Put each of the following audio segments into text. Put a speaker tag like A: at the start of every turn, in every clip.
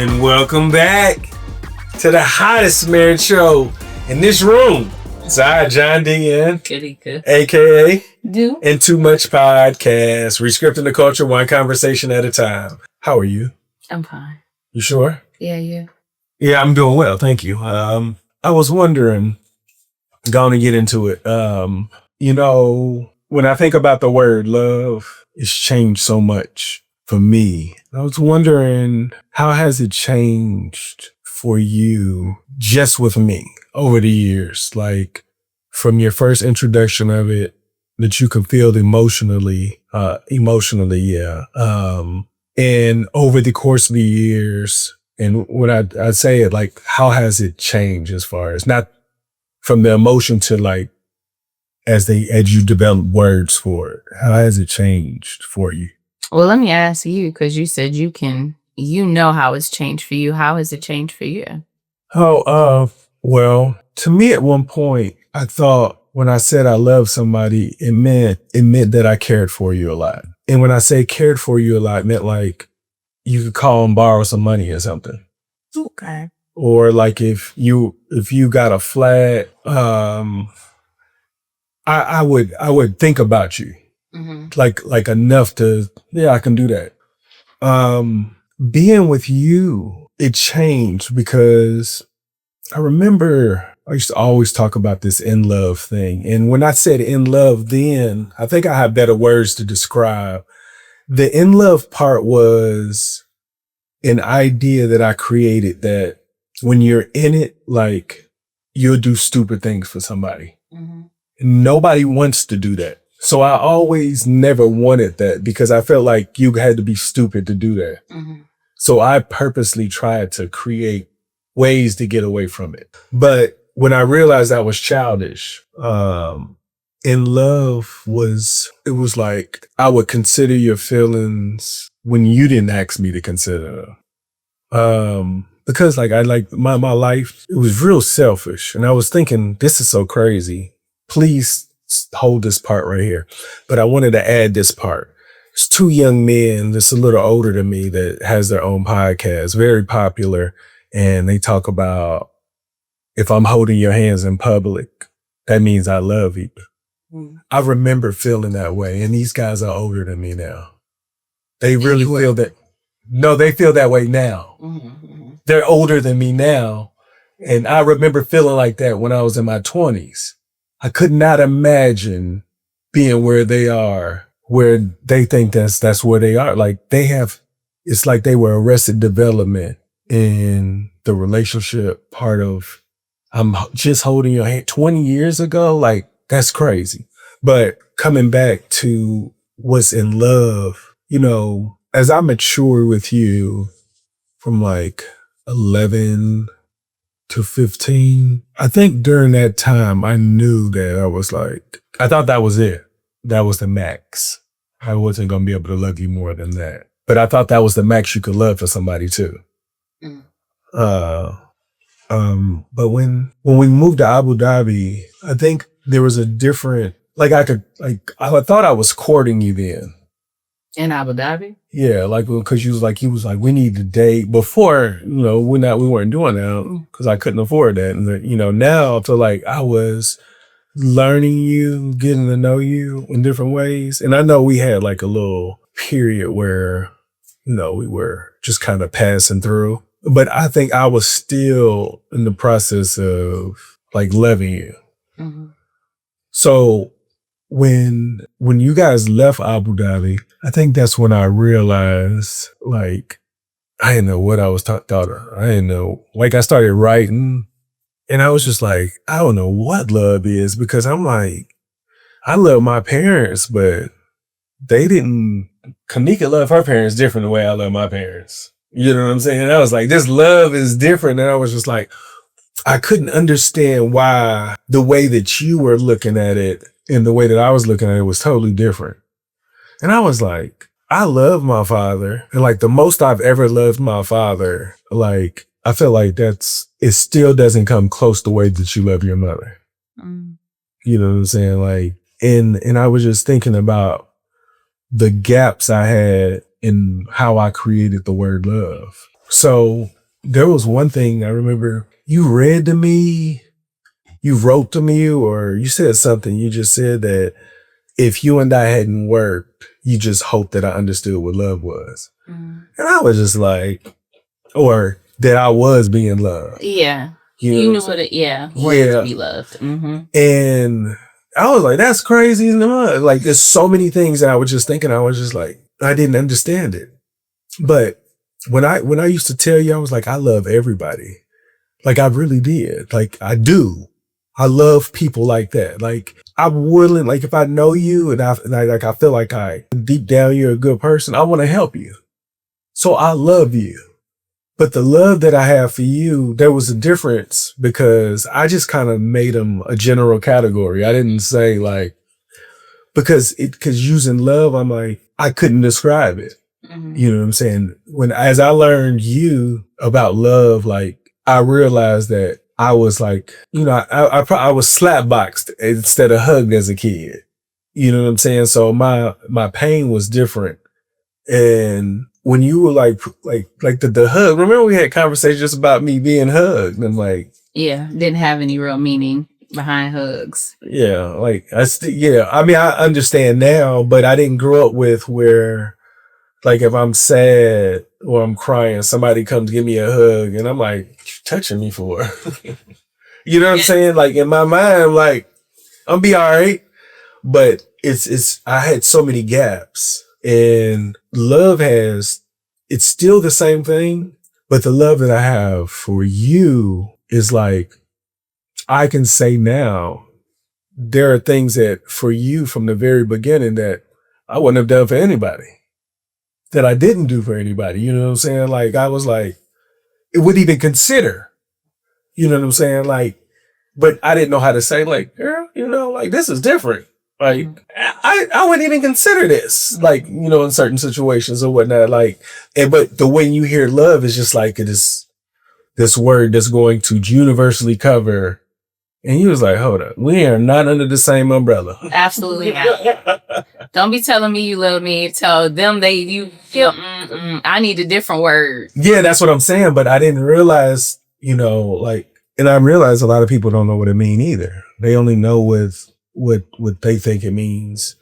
A: And welcome back to the hottest marriage show in this room. It's I, John D. N. a.k.a.
B: Do.
A: And Too Much Podcast, Rescripting the culture one conversation at a time. How are you?
B: I'm fine.
A: You sure?
B: Yeah, you?
A: Yeah, I'm doing well, thank you. I was wondering, going to get into it, when I think about the word love, it's changed so much for me. I was wondering, how has it changed for you just with me over the years? Like from your first introduction of it, that you can feel emotionally, yeah. And over the course of the years, and when I say it, like, how has it changed as far as not from the emotion to like, as you develop words for it, how has it changed for you?
B: Well, let me ask you, because you said you know how it's changed for you. How has it changed for you?
A: Well, to me at one point, I thought when I said I love somebody, it meant that I cared for you a lot. And when I say cared for you a lot, it meant like you could call and borrow some money or something.
B: Okay.
A: Or like if you got a flat, I would think about you. Mm-hmm. Like enough to, yeah, I can do that. Being with you, it changed because I remember I used to always talk about this in love thing. And when I said in love then, I think I have better words to describe. The in love part was an idea that I created that when you're in it, like you'll do stupid things for somebody. Mm-hmm. Nobody wants to do that. So I always never wanted that because I felt like you had to be stupid to do that. Mm-hmm. So I purposely tried to create ways to get away from it. But when I realized I was childish, in love it was like I would consider your feelings when you didn't ask me to consider them. Because like my life, it was real selfish. And I was thinking, this is so crazy. Please hold this part right here. But I wanted to add this part. It's two young men that's a little older than me that has their own podcast, very popular. And they talk about, if I'm holding your hands in public, that means I love you. Mm. I remember feeling that way. And these guys are older than me now. They really feel that. No, they feel that way now. Mm-hmm. They're older than me now. And I remember feeling like that when I was in my 20s. I could not imagine being where they are, where they think that's where they are. Like it's like they were arrested development in the relationship part of, I'm just holding your hand 20 years ago. Like, that's crazy. But coming back to what's in love, as I mature with you from like 11 to 15, I think during that time, I knew that I thought that was it. That was the max. I wasn't going to be able to love you more than that. But I thought that was the max you could love for somebody too. Mm. But when we moved to Abu Dhabi, I think there was a different, I thought I was courting you then.
B: In Abu Dhabi?
A: Yeah, because he was like, we need to date. Before, we weren't doing that because I couldn't afford that. And, now I feel like I was learning you, getting to know you in different ways. And I know we had like a little period where, we were just kind of passing through. But I think I was still in the process of like loving you. Mm-hmm. So when you guys left Abu Dhabi, I think that's when I realized, like, I didn't know what I was taught. I didn't know. Like, I started writing, and I was just like, I don't know what love is, because I'm like, I love my parents, but they didn't. Kanika loved her parents different the way I love my parents. You know what I'm saying? And I was like, this love is different. And I was just like, I couldn't understand why the way that you were looking at it and the way that I was looking at it was totally different. And I was like, I love my father. And like the most I've ever loved my father, like, I feel like it still doesn't come close to the way that you love your mother. Mm. You know what I'm saying? Like, and I was just thinking about the gaps I had in how I created the word love. So there was one thing I remember you read to me, you wrote to me, or you said something. You just said that if you and I hadn't worked, you just hoped that I understood what love was. And I was just like, or that I was being loved.
B: Yeah.
A: You
B: You
A: know
B: knew
A: what I'm
B: what it,
A: saying?
B: wanted to be loved. Mm-hmm.
A: And I was like, that's crazy. Like, there's so many things that I was just thinking. I was just like, I didn't understand it. But when I used to tell you, I was like, I love everybody. Like, I really did. Like, I do. I love people like that. Like, I'm willing, like, if I know you and I feel like deep down, you're a good person, I want to help you. So I love you. But the love that I have for you, there was a difference because I just kind of made them a general category. I didn't say like, because using love, I'm like, I couldn't describe it. Mm-hmm. You know what I'm saying? As I learned you about love, like I realized that I was like, I was slapboxed instead of hugged as a kid. You know what I'm saying? So my pain was different. And when you were like the hug, remember we had conversations about me being hugged and like,
B: yeah, didn't have any real meaning behind hugs.
A: Yeah. Like I mean, I understand now, but I didn't grow up with where like if I'm sad or I'm crying, somebody comes give me a hug and I'm like, what you touching me for? You know what I'm saying? Like in my mind, like I'm be all right. But I had so many gaps and it's still the same thing, but the love that I have for you is like, I can say now, there are things that for you from the very beginning that I wouldn't have done for anybody, that I didn't do for anybody. You know what I'm saying? Like, I was like, it wouldn't even consider, you know what I'm saying? Like, but I didn't know how to say like, girl, like this is different. Like, I wouldn't even consider this, like, in certain situations or whatnot. Like, but the way you hear love is just like, it is this word that's going to universally cover. And he was like, hold up, we are not under the same umbrella.
B: Absolutely not. Don't be telling me you love me. Tell them I need a different word.
A: Yeah, that's what I'm saying. But I didn't realize, and I realize a lot of people don't know what it means either. They only know what they think it means.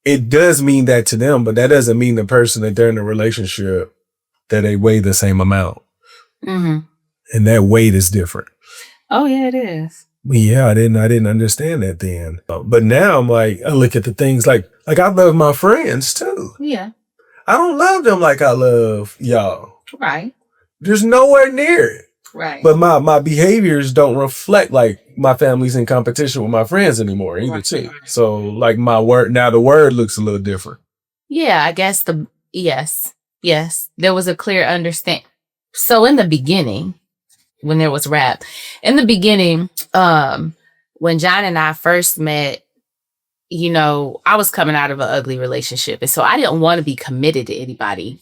A: It does mean that to them, but that doesn't mean the person that they're in a relationship that they weigh the same amount. Mm-hmm. And that weight is different.
B: Oh yeah, it is.
A: Yeah, I didn't understand that then. But now I'm like, I look at the things like I love my friends too.
B: Yeah.
A: I don't love them like I love y'all.
B: Right.
A: There's nowhere near it.
B: Right.
A: But my behaviors don't reflect like my family's in competition with my friends anymore either too. So like the word looks a little different.
B: Yeah, I guess yes. There was a clear understanding. So in the beginning, when there was rap, in the beginning, when John and I first met, I was coming out of an ugly relationship. And so I didn't want to be committed to anybody,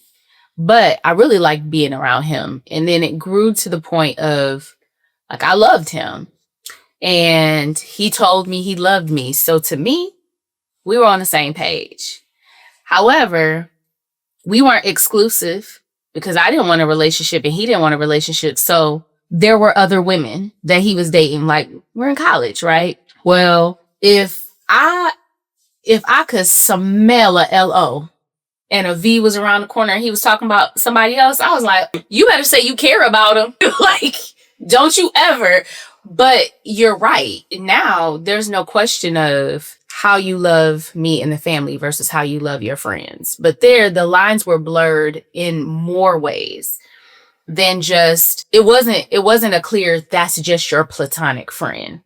B: but I really liked being around him. And then it grew to the point of like, I loved him and he told me he loved me. So to me, we were on the same page. However, we weren't exclusive because I didn't want a relationship and he didn't want a relationship. So there were other women that he was dating. Like, we're in college, right? Well, if I could smell a LO and a V was around the corner and he was talking about somebody else, I was like, you better say you care about him. Like, don't you ever. But you're right. Now there's no question of how you love me and the family versus how you love your friends. But the lines were blurred in more ways than just, it wasn't a clear, that's just your platonic friend.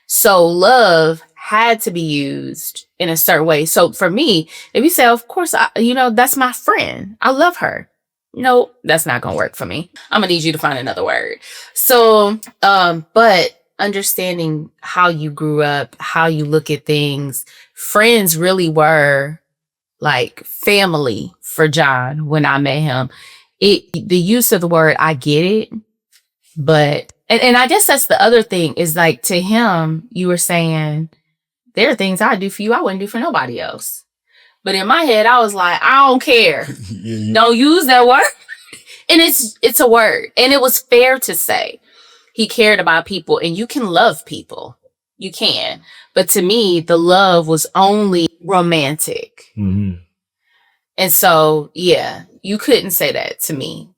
B: So love had to be used in a certain way. So for me, if you say, of course, that's my friend, I love her. No, that's not going to work for me. I'm going to need you to find another word. So, but understanding how you grew up, how you look at things, friends really were like family for John when I met him. The use of the word, I get it, but, and I guess that's the other thing is like to him, you were saying, there are things I do for you I wouldn't do for nobody else. But in my head, I was like, I don't care. Don't use that word. And it's a word. And it was fair to say he cared about people, and you can love people. You can. But to me, the love was only romantic.
A: Mm-hmm.
B: And so, yeah, you couldn't say that to me.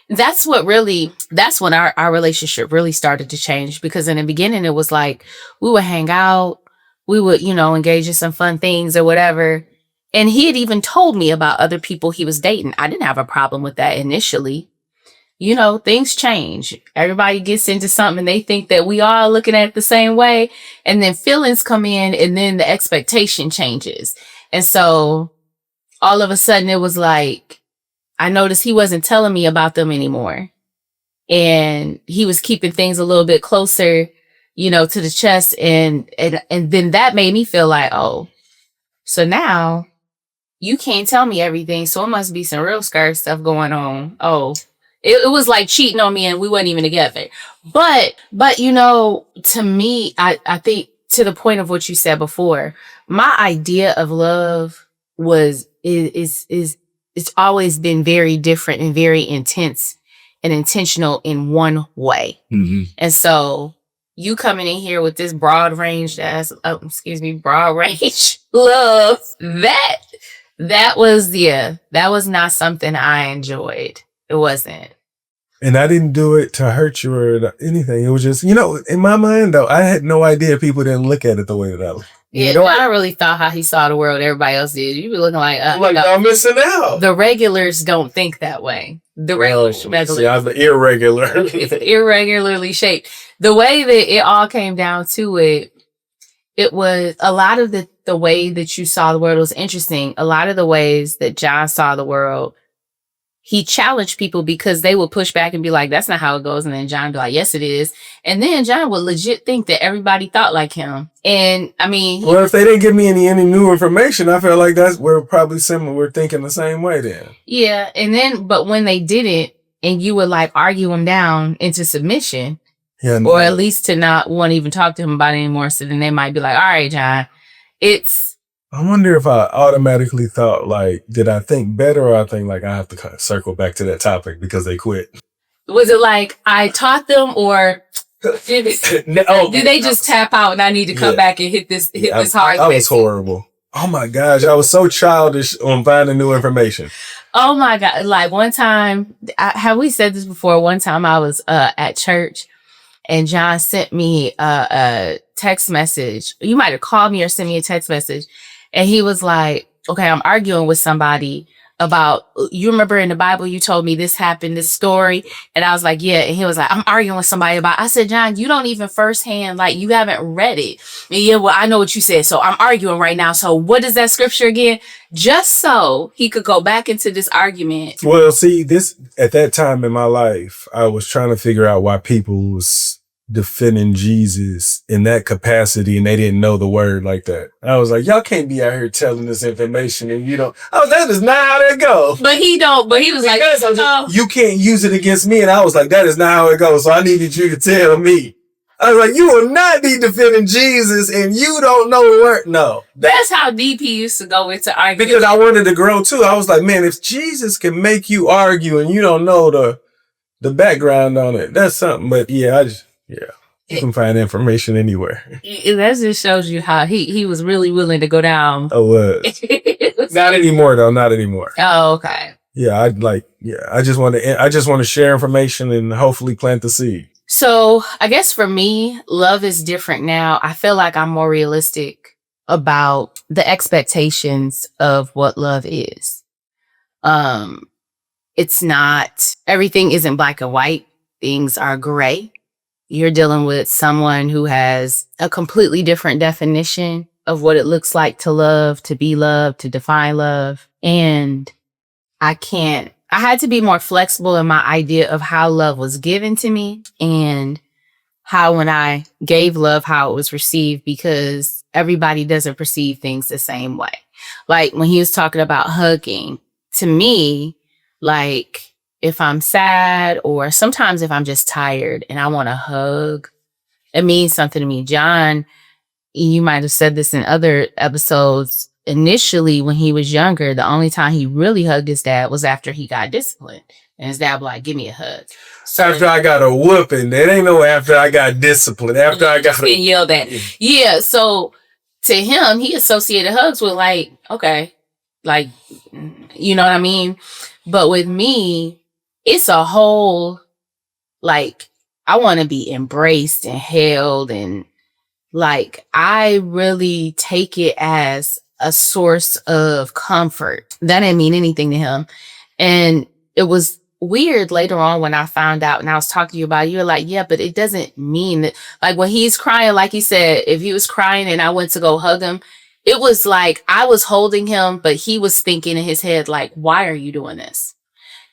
B: That's when our relationship really started to change, because in the beginning it was like we would hang out, we would, engage in some fun things or whatever. And he had even told me about other people he was dating. I didn't have a problem with that initially. Things change. Everybody gets into something and they think that we all looking at it the same way. And then feelings come in and then the expectation changes. And so all of a sudden it was like, I noticed he wasn't telling me about them anymore. And he was keeping things a little bit closer, to the chest. And then that made me feel like, oh, so now you can't tell me everything. So it must be some real scared stuff going on. Oh, it was like cheating on me and we weren't even together. But to me, I think, to the point of what you said before, my idea of love it's always been very different and very intense and intentional in one way.
A: Mm-hmm.
B: And so you coming in here with this broad range love, that was not something I enjoyed. It wasn't.
A: And I didn't do it to hurt you or anything. It was just, in my mind, though, I had no idea people didn't look at it the way that I looked.
B: Yeah, I really thought how he saw the world. Everybody else did. You be looking like,
A: I'm missing out.
B: The regulars don't think that way. The regulars.
A: See, I'm irregular.
B: Irregularly shaped. The way that it all came down to it was a lot of the way that you saw the world was interesting. A lot of the ways that John saw the world, he challenged people because they would push back and be like, that's not how it goes. And then John would be like, yes, it is. And then John would legit think that everybody thought like him. And I mean,
A: well, if they didn't give me any new information, I felt like we're probably similar. We're thinking the same way then.
B: Yeah. And then, but when they didn't, and you would like argue them down into submission, or at least to not want to even talk to him about it anymore. So then they might be like, all right, John,
A: I wonder if I automatically thought, like, did I think better, or I think like I have to kind of circle back to that topic because they quit?
B: Was it like I taught them, or did they just tap out and I need to come back and hit this hard?
A: I was horrible. Oh my gosh, I was so childish on finding new information.
B: Oh my God. Like one time, have we said this before? One time I was at church and John sent me a text message. You might have called me or sent me a text message. And he was like, okay, I'm arguing with somebody about, you remember in the Bible, you told me this happened, this story. And I was like, yeah. And he was like, I'm arguing with somebody about, I said, John, you don't even firsthand, like you haven't read it. And yeah, well, I know what you said. So I'm arguing right now. So what is that scripture again? Just so he could go back into this argument.
A: Well, see, at that time in my life, I was trying to figure out why people was defending Jesus in that capacity and they didn't know the word like that. I was like, y'all can't be out here telling this information and you don't. Oh, that is not how that goes.
B: But he was like,
A: you can't use it against me. And I was like, that is not how it goes. So I needed you to tell me. I was like, you will not be defending Jesus and you don't know the word. No.
B: That's how deep he used to go into arguing.
A: Because I wanted to grow too. I was like, man, if Jesus can make you argue and you don't know the background on it, that's something. But yeah, you can find information anywhere.
B: That just shows you how he was really willing to go down.
A: I was. Not anymore though. Not anymore.
B: Oh, okay.
A: Yeah, I just want to share information and hopefully plant the seed.
B: So I guess for me, love is different now. I feel like I'm more realistic about the expectations of what love is. It's not, everything isn't black and white. Things are gray. You're dealing with someone who has a completely different definition of what it looks like to love, to be loved, to define love. And I had to be more flexible in my idea of how love was given to me and how when I gave love, how it was received, because everybody doesn't perceive things the same way. Like when he was talking about hugging, to me, like, if I'm sad or sometimes if I'm just tired and I want to hug, it means something to me. John, you might have said this in other episodes. initially when he was younger, the only time he really hugged his dad was after he got disciplined. And his dad was like, give me a hug.
A: So after I got a whooping, it ain't no after I got disciplined. After I got
B: getting yelled at. Yeah. So to him, he associated hugs with like, okay, like, you know what I mean? But with me, it's a whole, like, I want to be embraced and held. And like, I really take it as a source of comfort. That didn't mean anything to him. And it was weird later on when I found out and I was talking to you about it, you were like, yeah, but it doesn't mean that, like when he's crying, like he said, if he was crying and I went to go hug him, it was like I was holding him, but he was thinking in his head, like, why are you doing this?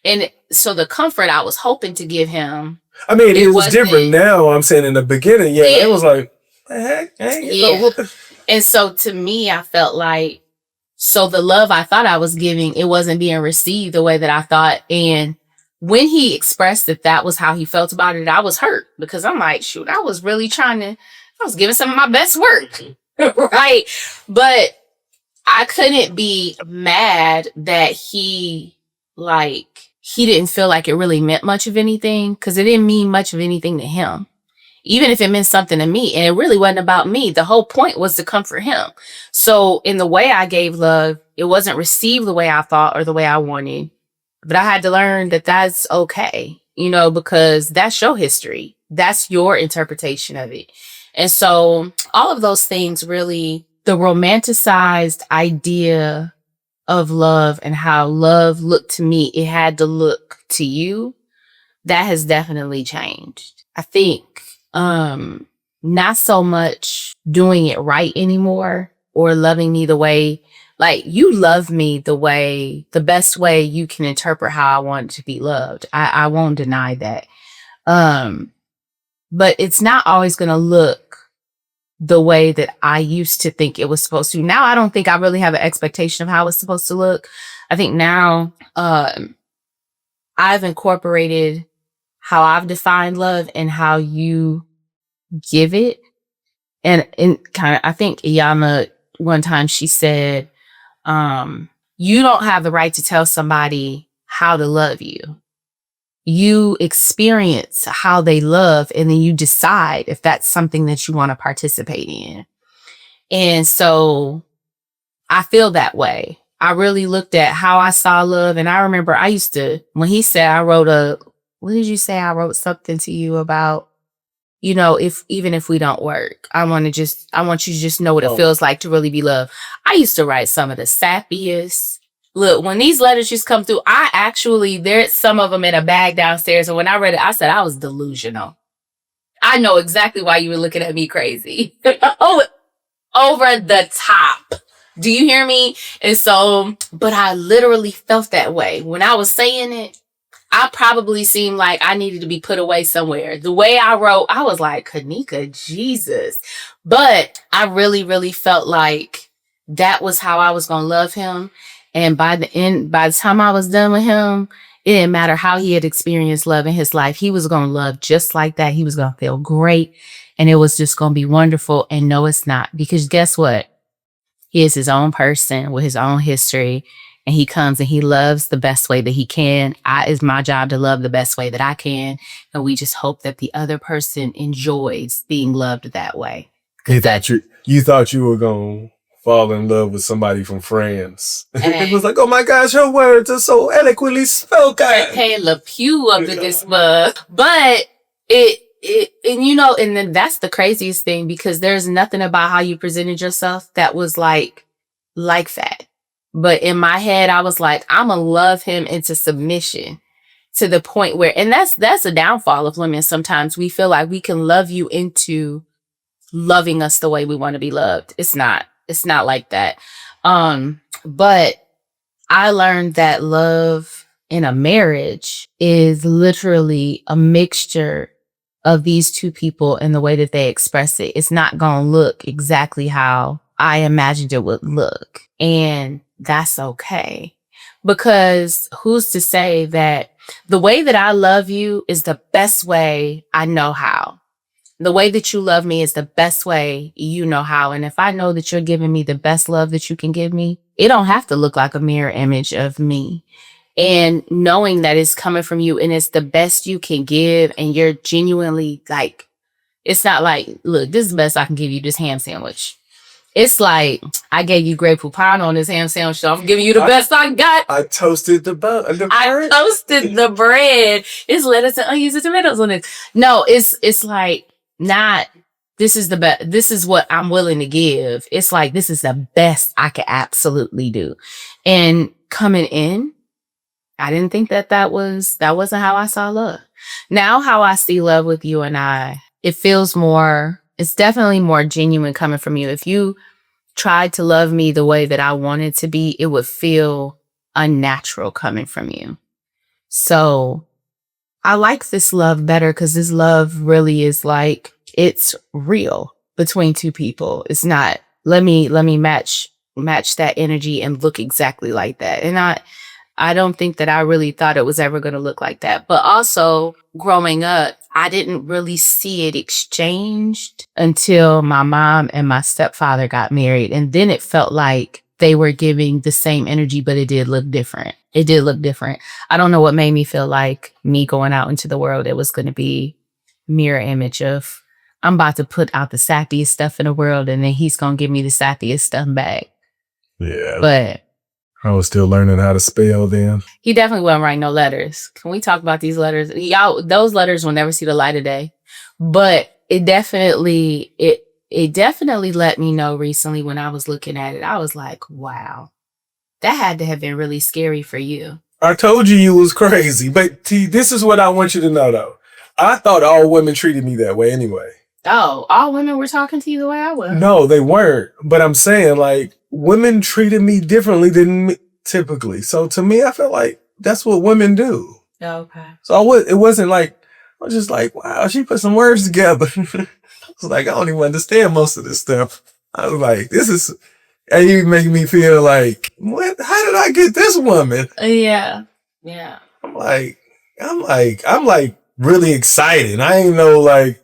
B: And so the comfort I was hoping to give him.
A: I mean, it was different now. I'm saying in the beginning, it was like, heck,
B: and so to me, I felt like, so the love I thought I was giving, it wasn't being received the way that I thought. And when he expressed that that was how he felt about it, I was hurt because I'm like, shoot, I was really I was giving some of my best work. Right. But I couldn't be mad that he didn't feel like it really meant much of anything because it didn't mean much of anything to him. Even if it meant something to me, and it really wasn't about me. The whole point was to comfort him. So in the way I gave love, it wasn't received the way I thought or the way I wanted. But I had to learn that that's okay, because that's your history. That's your interpretation of it. And so all of those things really, the romanticized idea of love and how love looked to me, it had to look to you. That has definitely changed. I think not so much doing it right anymore or loving me the way, like you love me the best way you can interpret how I want to be loved. I won't deny that. But it's not always going to look the way that I used to think it was supposed to. Now I don't think I really have an expectation of how it's supposed to look. I think now I've incorporated how I've defined love and how you give it. And kind of, I think Iyama, one time she said, you don't have the right to tell somebody how to love you. You experience how they love and then you decide if that's something that you want to participate in. And so I feel that way. I really looked at how I saw love. And I remember I used to, when he said, what did you say? I wrote something to you about, even if we don't work, I want you to just know what it feels like to really be loved. I used to write some of the sappiest. Look, when these letters just come through, there's some of them in a bag downstairs. And when I read it, I said I was delusional. I know exactly why you were looking at me crazy. Over the top. Do you hear me? And so, but I literally felt that way. When I was saying it, I probably seemed like I needed to be put away somewhere. The way I wrote, I was like, Kanika, Jesus. But I really, really felt like that was how I was going to love him. And by the time I was done with him, it didn't matter how he had experienced love in his life. He was going to love just like that. He was going to feel great. And it was just going to be wonderful. And no, it's not. Because guess what? He is his own person with his own history. And he comes and he loves the best way that he can. It's my job to love the best way that I can. And we just hope that the other person enjoys being loved that way.
A: You thought you were going to fall in love with somebody from France. It was like, oh my gosh, her words are so eloquently spoken.
B: Hey, Le Pew up to this mug. But and then that's the craziest thing because there's nothing about how you presented yourself that was like that. But in my head, I was like, I'm going to love him into submission to the point where, and that's a downfall of women. Sometimes we feel like we can love you into loving us the way we want to be loved. It's not like that. But I learned that love in a marriage is literally a mixture of these two people and the way that they express it. It's not going to look exactly how I imagined it would look. And that's okay. Because who's to say that the way that I love you is the best way I know how? The way that you love me is the best way you know how. And if I know that you're giving me the best love that you can give me, it don't have to look like a mirror image of me. And knowing that it's coming from you and it's the best you can give, and you're genuinely like, it's not like, look, this is the best I can give you, this ham sandwich. It's like, I gave you Grey Poupon on this ham sandwich, so I'm giving you the best I got.
A: I toasted the bread.
B: I toasted the bread. It's lettuce and onions and tomatoes on it. No, it's like, not, this is the best. This is what I'm willing to give. It's like, this is the best I could absolutely do. And coming in, I didn't think that wasn't how I saw love. Now, how I see love with you and I, it feels more, it's definitely more genuine coming from you. If you tried to love me the way that I wanted to be, it would feel unnatural coming from you. So I like this love better because this love really is like, it's real between two people. It's not, let me match that energy and look exactly like that. And I don't think that I really thought it was ever going to look like that. But also, growing up, I didn't really see it exchanged until my mom and my stepfather got married. And then it felt like they were giving the same energy, but it did look different. It did look different. I don't know what made me feel like me going out into the world, it was going to be mirror image of, I'm about to put out the sappiest stuff in the world, and then he's going to give me the sappiest stuff back.
A: Yeah.
B: But
A: I was still learning how to spell then.
B: he definitely wasn't writing no letters. Can we talk about these letters? Y'all, those letters will never see the light of day. But it definitely let me know recently when I was looking at it. I was like, wow, that had to have been really scary for you.
A: I told you was crazy. But this is what I want you to know, though. I thought all women treated me that way anyway.
B: Oh, all women were talking to you the way I was?
A: No, they weren't. But I'm saying, like, women treated me differently than me typically. So to me, I felt like that's what women do.
B: Okay.
A: So it wasn't like, I was just like, wow, she put some words together. I was like, I don't even understand most of this stuff. I was like, and you make me feel like, what? How did I get this woman?
B: Yeah. Yeah.
A: I'm like really excited. I ain't know, like,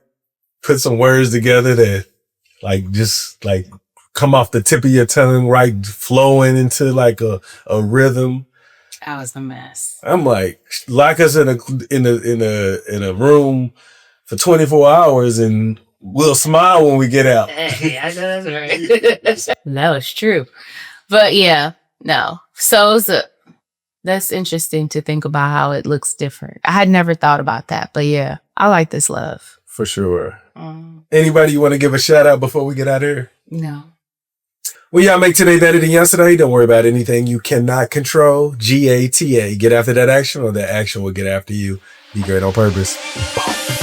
A: put some words together that like just like come off the tip of your tongue, right, flowing into like a rhythm.
B: I was a mess.
A: I'm like, lock us in a room for 24 hours and we'll smile when we get out.
B: Hey, I know that's right. That was true. But yeah, no. So that's interesting to think about how it looks different. I had never thought about that, but yeah, I like this love.
A: For sure. Anybody you want to give a shout out before we get out of here?
B: No.
A: Well, y'all make today better than yesterday. Don't worry about anything you cannot control. GATA. Get after that action, or that action will get after you. Be great on purpose. Boom.